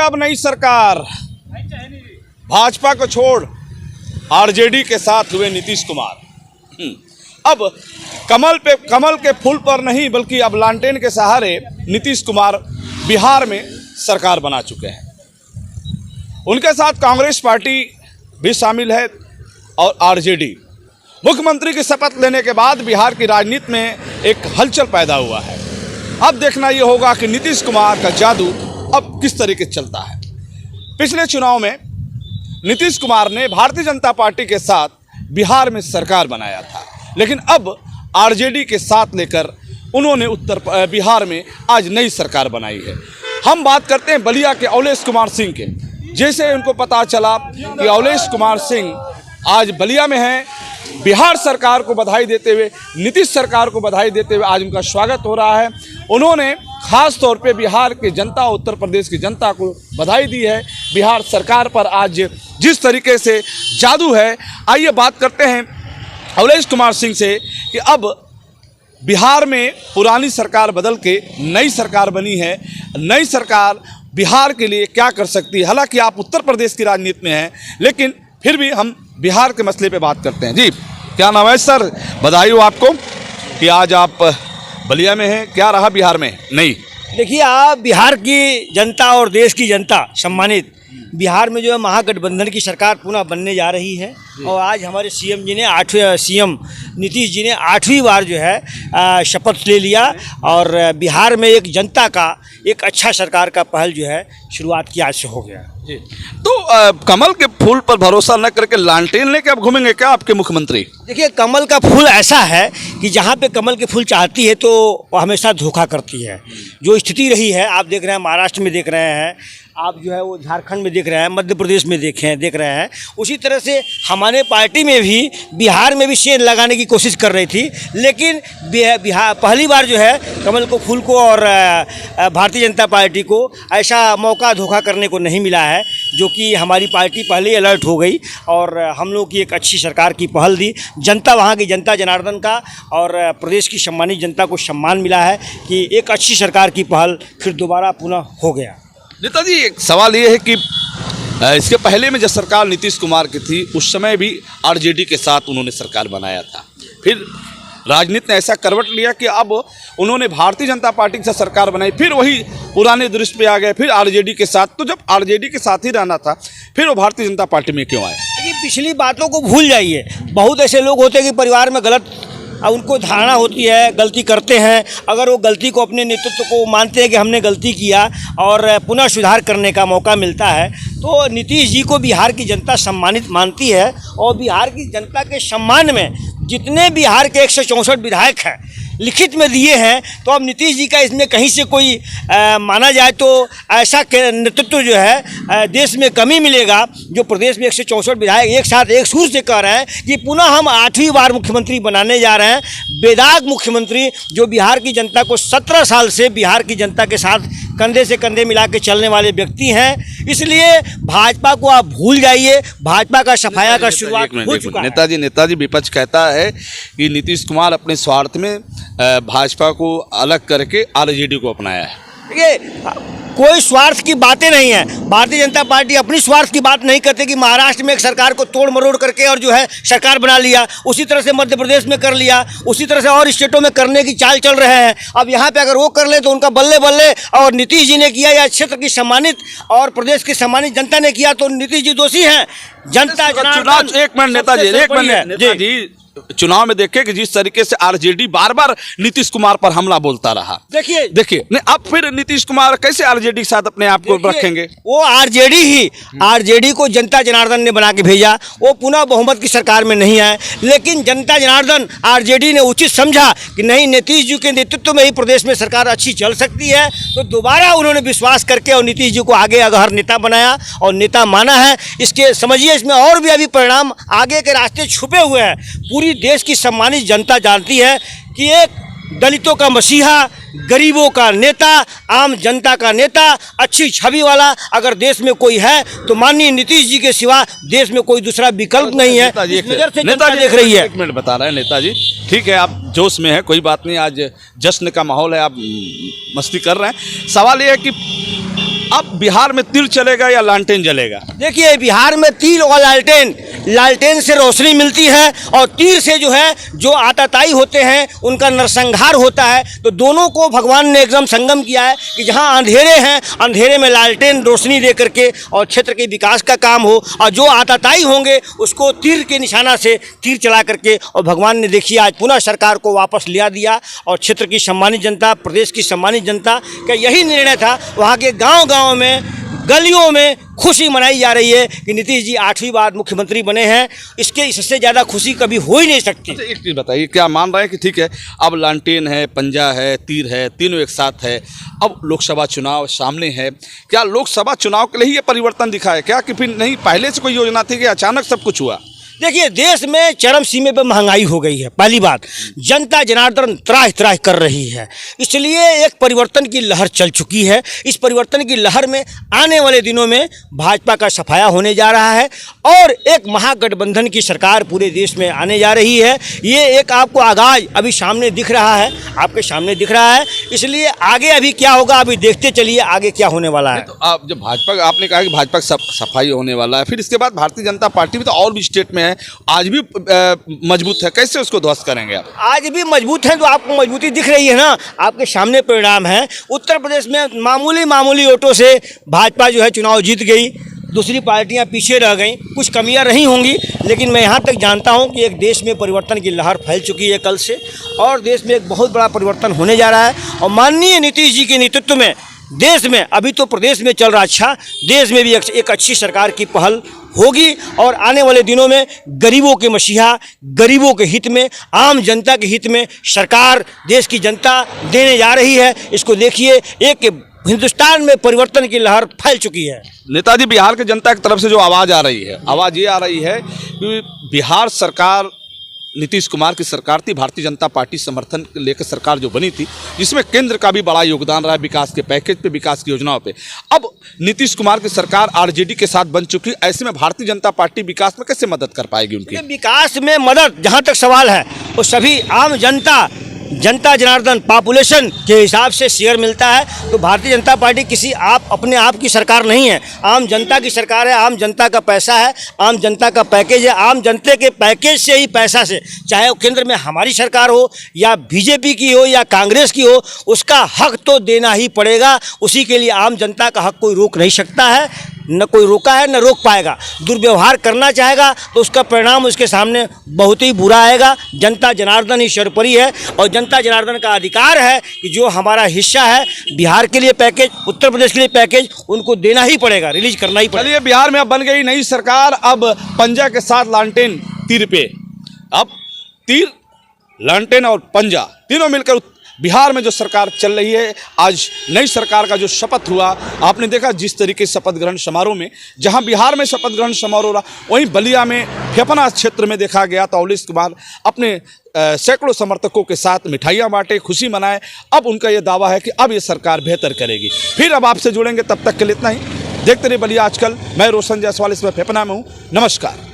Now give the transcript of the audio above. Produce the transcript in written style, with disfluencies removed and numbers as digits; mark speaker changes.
Speaker 1: अब नई सरकार, भाजपा को छोड़ आरजेडी के साथ हुए नीतीश कुमार। अब कमल के फूल पर नहीं बल्कि अब लालटेन के सहारे नीतीश कुमार बिहार में सरकार बना चुके हैं। उनके साथ कांग्रेस पार्टी भी शामिल है और आरजेडी। मुख्यमंत्री की शपथ लेने के बाद बिहार की राजनीति में एक हलचल पैदा हुआ है। अब देखना ये होगा कि नीतीश कुमार का जादू अब किस तरीके से चलता है। पिछले चुनाव में नीतीश कुमार ने भारतीय जनता पार्टी के साथ बिहार में सरकार बनाया था, लेकिन अब आरजेडी के साथ लेकर उन्होंने बिहार में आज नई सरकार बनाई है। हम बात करते हैं बलिया के अवलेश कुमार सिंह के। जैसे उनको पता चला कि अवलेश कुमार सिंह आज बलिया में हैं, बिहार सरकार को बधाई देते हुए, नीतीश सरकार को बधाई देते हुए आज उनका स्वागत हो रहा है। उन्होंने खास तौर पे बिहार की जनता, उत्तर प्रदेश की जनता को बधाई दी है बिहार सरकार पर आज जिस तरीके से जादू है। आइए बात करते हैं अवलेश कुमार सिंह से कि अब बिहार में पुरानी सरकार बदल के नई सरकार बनी है। नई सरकार बिहार के लिए क्या कर सकती है। हालांकि आप उत्तर प्रदेश की राजनीति में हैं, लेकिन फिर भी हम बिहार के मसले पे बात करते हैं। जी, क्या नाम है सर? बधाई हो आपको कि आज आप बलिया में हैं। क्या रहा बिहार में? नहीं,
Speaker 2: देखिए, आप बिहार की जनता और देश की जनता सम्मानित, बिहार में जो है महागठबंधन की सरकार पुनः बनने जा रही है। और आज हमारे सीएम नीतीश जी ने 8वीं बार जो है शपथ ले लिया और बिहार में एक जनता का एक अच्छा सरकार का पहल जो है शुरुआत की आज से हो गया।
Speaker 1: जी, तो कमल के फूल पर भरोसा न करके लालटेन लेके अब घूमेंगे क्या आपके मुख्यमंत्री?
Speaker 2: देखिए, कमल का फूल ऐसा है कि जहाँ पे कमल के फूल चाहती है तो वो हमेशा धोखा करती है। जो स्थिति रही है, आप देख रहे हैं महाराष्ट्र में, देख रहे हैं आप जो है वो झारखंड में देख रहे हैं, मध्य प्रदेश में देख रहे हैं। उसी तरह से हमारे पार्टी में भी बिहार में भी शेर लगाने की कोशिश कर रही थी, लेकिन बिहार पहली बार जो है कमल को फूल को और भारतीय जनता पार्टी को ऐसा मौका धोखा करने को नहीं मिला है, जो कि हमारी पार्टी पहले ही अलर्ट हो गई और हम लोग की एक अच्छी सरकार की पहल दी। जनता, वहाँ की जनता जनार्दन का और प्रदेश की सम्मानित जनता को सम्मान मिला है कि एक अच्छी सरकार की पहल फिर दोबारा पुनः हो गया।
Speaker 1: नेताजी, एक सवाल ये है कि इसके पहले में जब सरकार नीतीश कुमार की थी उस समय भी आरजेडी के साथ उन्होंने सरकार बनाया था। फिर राजनीति ने ऐसा करवट लिया कि अब उन्होंने भारतीय जनता पार्टी के साथ सरकार बनाई, फिर वही पुराने दृश्य पे आ गए, फिर आरजेडी के साथ। तो जब आरजेडी के साथ ही रहना था, फिर वो भारतीय जनता पार्टी में क्यों आए?
Speaker 2: देखिए, पिछली बातों को भूल जाइए। बहुत ऐसे लोग होते हैं कि परिवार में गलत उनको धारणा होती है, गलती करते हैं। अगर वो गलती को, अपने नेतृत्व को मानते हैं कि हमने गलती किया और पुनः सुधार करने का मौका मिलता है, तो नीतीश जी को बिहार की जनता सम्मानित मानती है। और बिहार की जनता के सम्मान में जितने बिहार के 164 विधायक हैं लिखित में दिए हैं, तो अब नीतीश जी का इसमें कहीं से कोई माना जाए तो ऐसा नेतृत्व जो है देश में कमी मिलेगा। जो प्रदेश में 164 विधायक एक साथ एक सुर से कह रहे हैं कि पुनः हम 8वीं बार मुख्यमंत्री बनाने जा रहे हैं। बेदाग मुख्यमंत्री जो बिहार की जनता को 17 साल से बिहार की जनता के साथ कंधे से कंधे मिला के चलने वाले व्यक्ति हैं। इसलिए भाजपा को आप भूल जाइए। भाजपा का सफाया का शुरुआत हो चुका है।
Speaker 1: नेताजी विपक्ष कहता है कि नीतीश कुमार अपने स्वार्थ में भाजपा को अलग करके आरजेडी को अपनाया है।
Speaker 2: देखिए, कोई स्वार्थ की बातें नहीं है। भारतीय जनता पार्टी अपनी स्वार्थ की बात नहीं करती कि महाराष्ट्र में एक सरकार को तोड़ मरोड़ करके और जो है सरकार बना लिया, उसी तरह से मध्य प्रदेश में कर लिया, उसी तरह से और स्टेटों में करने की चाल चल रहे हैं। अब यहाँ पे अगर वो कर ले तो उनका बल्ले बल्ले। और नीतीश जी ने किया या क्षेत्र की सम्मानित और प्रदेश की सम्मानित जनता ने किया तो नीतीश जी दोषी हैं। जनता
Speaker 1: चुनाव, एक मिनट नेताजी, चुनाव में देखे कि जिस तरीके से आरजेडी बार बार नीतीश कुमार पर हमला बोलता रहा। देखिए नहीं, अब फिर नीतीश कुमार कैसे आरजेडी के साथ अपने आप को रखेंगे?
Speaker 2: वो आरजेडी को जनता जनार्दन ने बना के भेजा। वो पुनः बहुमत की सरकार में नहीं आए, लेकिन जनता जनार्दन आरजेडी ने उचित समझा कि नहीं, नीतीश जी के नेतृत्व में ही प्रदेश में सरकार अच्छी चल सकती है। तो दोबारा उन्होंने विश्वास करके और नीतीश जी को आगे अगर नेता बनाया और नेता माना है। इसके समझिए, इसमें और भी अभी परिणाम आगे के रास्ते छुपे हुए हैं। पूरी देश की सम्मानित जनता जानती है कि एक दलितों का मसीहा, गरीबों का नेता, आम जनता का नेता, अच्छी छवि वाला अगर देश में कोई है तो माननीय नीतीश जी के सिवा देश में कोई दूसरा विकल्प नहीं है।
Speaker 1: नेताजी देख रही है। एक मिनट बता रहे हैं नेताजी, ठीक है, आप जोश में है, कोई बात नहीं, आज जश्न का माहौल है, आप मस्ती कर रहे हैं। सवाल ये है कि अब बिहार में तीर चलेगा या लालटेन जलेगा?
Speaker 2: देखिए, बिहार में तीर और लालटेन से रोशनी मिलती है और तीर से जो है जो आतताई होते हैं उनका नरसंहार होता है। तो दोनों को भगवान ने एकदम संगम किया है कि जहां अंधेरे हैं, अंधेरे में लालटेन रोशनी दे करके और क्षेत्र के विकास का काम हो, और जो आतताई होंगे उसको तीर के निशाना से तीर चला करके, और भगवान ने देखिए आज पुनः सरकार को वापस लिया दिया। और क्षेत्र की सम्मानित जनता, प्रदेश की सम्मानित जनता का यही निर्णय था। वहाँ के गांव-गांव में, गलियों में खुशी मनाई जा रही है कि नीतीश जी 8वीं बार मुख्यमंत्री बने हैं। इससे ज़्यादा खुशी कभी हो ही नहीं सकती।
Speaker 1: अच्छा, एक चीज़ बताइए, क्या मान रहे हैं कि ठीक है अब लालटेन है, पंजा है, तीर है, तीनों एक साथ है, अब लोकसभा चुनाव सामने है, क्या लोकसभा चुनाव के लिए ही ये परिवर्तन दिखा है क्या, कि फिर नहीं पहले से कोई योजना थी कि अचानक सब कुछ हुआ?
Speaker 2: देखिए, देश में चरम सीमे पर महंगाई हो गई है। पहली बात, जनता जनार्दन त्राह त्राह कर रही है, इसलिए एक परिवर्तन की लहर चल चुकी है। इस परिवर्तन की लहर में आने वाले दिनों में भाजपा का सफाया होने जा रहा है और एक महागठबंधन की सरकार पूरे देश में आने जा रही है। ये एक आपको आगाज अभी सामने दिख रहा है, आपके सामने दिख रहा है। इसलिए आगे अभी क्या होगा, अभी देखते चलिए आगे क्या होने वाला है।
Speaker 1: तो आप जब भाजपा, आपने कहा कि भाजपा का सफाई होने वाला है, फिर इसके बाद भारतीय जनता पार्टी भी तो और भी स्टेट में है, आज भी मजबूत है, कैसे उसको ध्वस्त करेंगे आप?
Speaker 2: आज भी मजबूत है, तो आपको मजबूती दिख रही है ना, आपके सामने परिणाम है। उत्तर प्रदेश में मामूली वोटों से भाजपा जो है चुनाव जीत गई, दूसरी पार्टियां पीछे रह गईं। कुछ कमियां रही होंगी, लेकिन मैं यहाँ तक जानता हूँ कि एक देश में परिवर्तन की लहर फैल चुकी है कल से, और देश में एक बहुत बड़ा परिवर्तन होने जा रहा है। और माननीय नीतीश जी के नेतृत्व में देश में, अभी तो प्रदेश में चल रहा अच्छा, देश में भी एक अच्छी सरकार की पहल होगी। और आने वाले दिनों में गरीबों के मसीहा, गरीबों के हित में, आम जनता के हित में सरकार देश की जनता देने जा रही है। इसको देखिए, एक हिंदुस्तान में परिवर्तन की लहर फैल चुकी है।
Speaker 1: नेताजी, बिहार की जनता की तरफ से जो आवाज़ आ रही है, आवाज़ ये आ रही है कि बिहार सरकार, नीतीश कुमार की सरकार थी, भारतीय जनता पार्टी समर्थन लेकर सरकार जो बनी थी, जिसमें केंद्र का भी बड़ा योगदान रहा है विकास के पैकेज पे, विकास की योजनाओं पे। अब नीतीश कुमार की सरकार आरजेडी के साथ बन चुकी, ऐसे में भारतीय जनता पार्टी विकास में कैसे मदद कर पाएगी उनकी?
Speaker 2: विकास में मदद जहाँ तक सवाल है, वो सभी आम जनता जनार्दन पॉपुलेशन के हिसाब से शेयर मिलता है। तो भारतीय जनता पार्टी किसी अपने आप की सरकार नहीं है, आम जनता की सरकार है। आम जनता का पैसा है, आम जनता का पैकेज है, आम जनता के पैकेज से ही पैसा से, चाहे वो केंद्र में हमारी सरकार हो या बीजेपी की हो या कांग्रेस की हो, उसका हक तो देना ही पड़ेगा। उसी के लिए आम जनता का हक कोई रोक नहीं सकता है, न कोई रोका है न रोक पाएगा। दुर्व्यवहार करना चाहेगा तो उसका परिणाम उसके सामने बहुत ही बुरा आएगा। जनता जनार्दन ही सर्वोपरि है, और जनता जनार्दन का अधिकार है कि जो हमारा हिस्सा है, बिहार के लिए पैकेज, उत्तर प्रदेश के लिए पैकेज, उनको देना ही पड़ेगा, रिलीज करना ही पड़ेगा।
Speaker 1: चलिए, बिहार में अब बन गई नई सरकार, अब पंजा के साथ लालटेन तीर पे, अब तीर, लालटेन और पंजा तीनों मिलकर बिहार में जो सरकार चल रही है। आज नई सरकार का जो शपथ हुआ, आपने देखा जिस तरीके से शपथ ग्रहण समारोह में, जहां बिहार में शपथ ग्रहण समारोह रहा, वहीं बलिया में फेफना क्षेत्र में देखा गया तो नीतीश कुमार अपने सैकड़ों समर्थकों के साथ मिठाइयां बांटे, खुशी मनाए। अब उनका ये दावा है कि अब ये सरकार बेहतर करेगी। फिर अब आपसे जुड़ेंगे, तब तक के लिए इतना ही। देखते रहिए बलिया आजकल। मैं रोशन जायसवाल, इसमें फेफना में हूँ। नमस्कार।